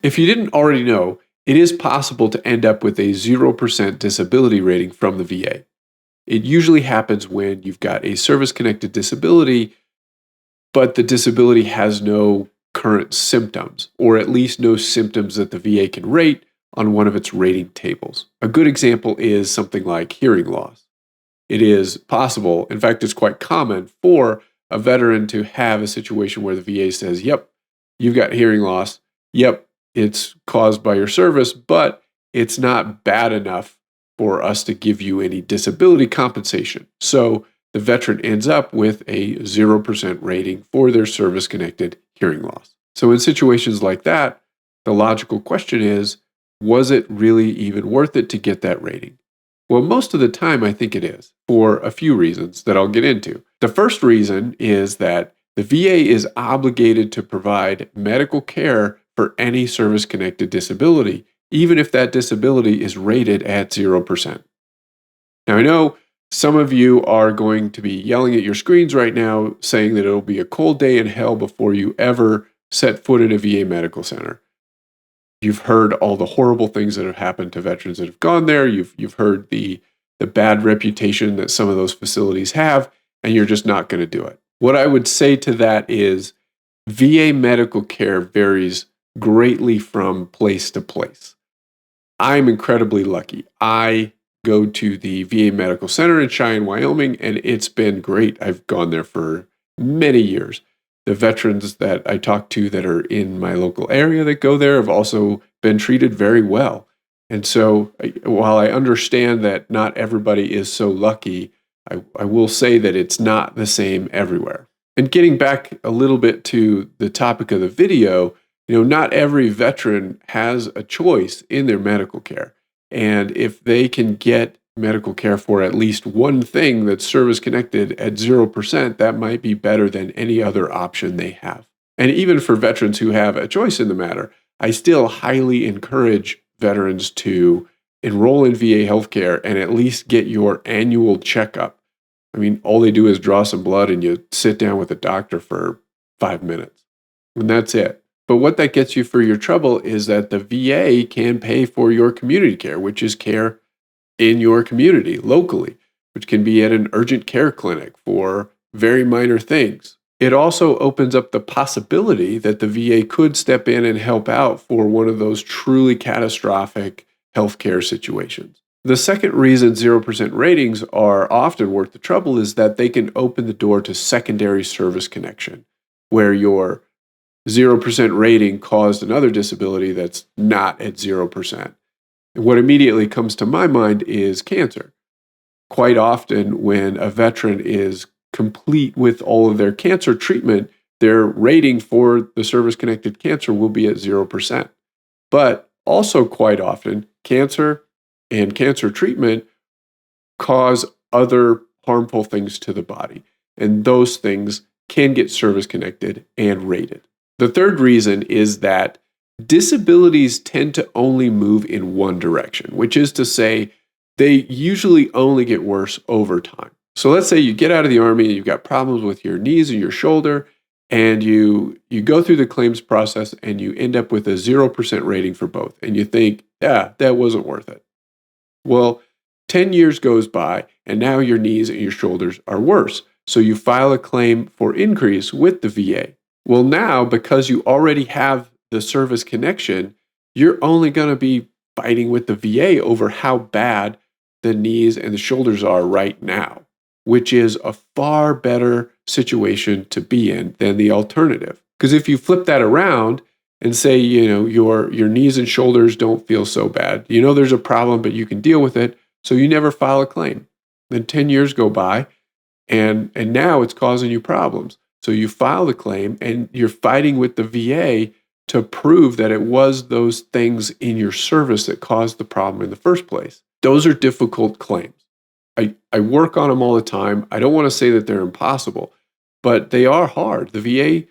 If you didn't already know, it is possible to end up with a 0% disability rating from the VA. It usually happens when you've got a service-connected disability, but the disability has no current symptoms, or at least no symptoms that the VA can rate on one of its rating tables. A good example is something like hearing loss. It is possible, in fact, it's quite common for a veteran to have a situation where the VA says, yep, you've got hearing loss. Yep, it's caused by your service, but it's not bad enough for us to give you any disability compensation. So the veteran ends up with a 0% rating for their service-connected hearing loss. So in situations like that, the logical question is, was it really even worth it to get that rating? Well, most of the time, I think it is, for a few reasons that I'll get into. The first reason is that the VA is obligated to provide medical care for any service-connected disability, even if that disability is rated at 0%. Now, I know some of you are going to be yelling at your screens right now, saying that it'll be a cold day in hell before you ever set foot in a VA medical center. You've heard all the horrible things that have happened to veterans that have gone there. You've heard the bad reputation that some of those facilities have, and you're just not going to do it. What I would say to that is VA medical care varies greatly from place to place. I'm incredibly lucky. I go to the VA Medical Center in Cheyenne, Wyoming, and it's been great. I've gone there for many years. The veterans that I talk to that are in my local area that go there have also been treated very well. And so while I understand that not everybody is so lucky, I will say that it's not the same everywhere. And getting back a little bit to the topic of the video, not every veteran has a choice in their medical care. And if they can get medical care for at least one thing that's service-connected at 0%, that might be better than any other option they have. And even for veterans who have a choice in the matter, I still highly encourage veterans to enroll in VA healthcare and at least get your annual checkup. I mean, all they do is draw some blood and you sit down with a doctor for 5 minutes, and that's it. But what that gets you for your trouble is that the VA can pay for your community care, which is care in your community locally, which can be at an urgent care clinic for very minor things. It also opens up the possibility that the VA could step in and help out for one of those truly catastrophic healthcare situations. The second reason 0% ratings are often worth the trouble is that they can open the door to secondary service connection, where your 0% rating caused another disability that's not at 0%. And what immediately comes to my mind is cancer. Quite often, when a veteran is complete with all of their cancer treatment, their rating for the service-connected cancer will be at 0%. But also quite often, cancer and cancer treatment cause other harmful things to the body, and those things can get service-connected and rated. The third reason is that disabilities tend to only move in one direction, which is to say they usually only get worse over time. So let's say you get out of the Army and you've got problems with your knees and your shoulder, and you go through the claims process and you end up with a 0% rating for both, and you think, yeah, that wasn't worth it. Well, 10 years goes by, and now your knees and your shoulders are worse. So you file a claim for increase with the VA. Well, now, because you already have the service connection, you're only going to be fighting with the VA over how bad the knees and the shoulders are right now, which is a far better situation to be in than the alternative. Because if you flip that around and say, your knees and shoulders don't feel so bad, there's a problem, but you can deal with it, so you never file a claim. Then 10 years go by, and now it's causing you problems. So you file the claim, and you're fighting with the VA to prove that it was those things in your service that caused the problem in the first place. Those are difficult claims. I work on them all the time. I don't want to say that they're impossible, but they are hard. The VA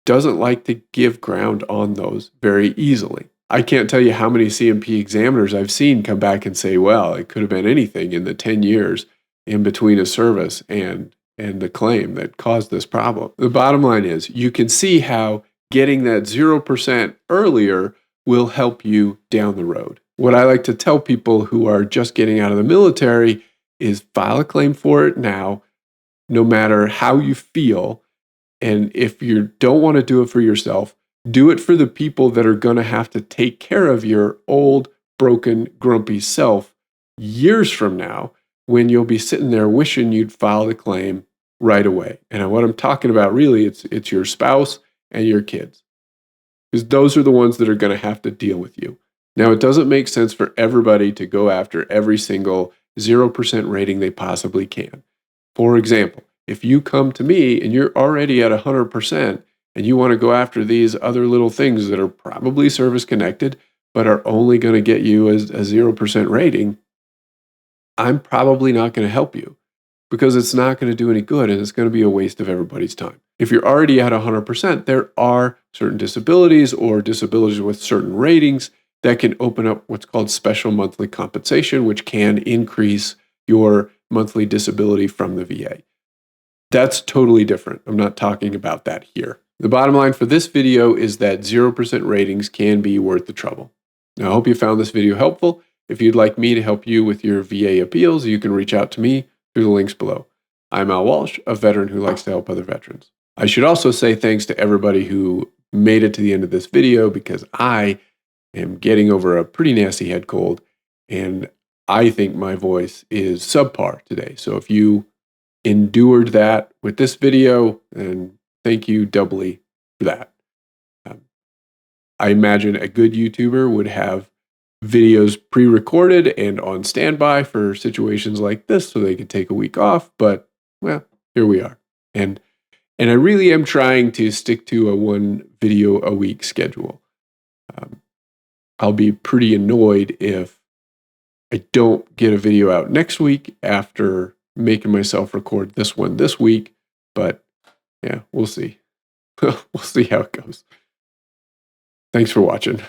doesn't like to give ground on those very easily. I can't tell you how many CMP examiners I've seen come back and say, well, it could have been anything in the 10 years in between a service and the claim that caused this problem. The bottom line is you can see how getting that 0% earlier will help you down the road. What I like to tell people who are just getting out of the military is file a claim for it now, no matter how you feel. And if you don't want to do it for yourself, do it for the people that are going to have to take care of your old, broken, grumpy self years from now, when you'll be sitting there wishing you'd file the claim right away. And what I'm talking about really, it's your spouse and your kids, because those are the ones that are going to have to deal with you. Now, it doesn't make sense for everybody to go after every single 0% rating they possibly can. For example, if you come to me and you're already at 100% and you want to go after these other little things that are probably service connected, but are only going to get you as a 0% rating, I'm probably not going to help you, because it's not going to do any good and it's going to be a waste of everybody's time. If you're already at 100%, there are certain disabilities or disabilities with certain ratings that can open up what's called special monthly compensation, which can increase your monthly disability from the VA. That's totally different. I'm not talking about that here. The bottom line for this video is that 0% ratings can be worth the trouble. Now, I hope you found this video helpful. If you'd like me to help you with your VA appeals, you can reach out to me through the links below. I'm Al Walsh, a veteran who likes to help other veterans. I should also say thanks to everybody who made it to the end of this video, because I am getting over a pretty nasty head cold, and I think my voice is subpar today. So if you endured that with this video, then thank you doubly for that. I imagine a good YouTuber would have videos pre-recorded and on standby for situations like this so they could take a week off, but well, here we are. And I really am trying to stick to a 1 video a week schedule. I'll be pretty annoyed if I don't get a video out next week after making myself record this one this week, but yeah, we'll see. We'll see how it goes. Thanks for watching.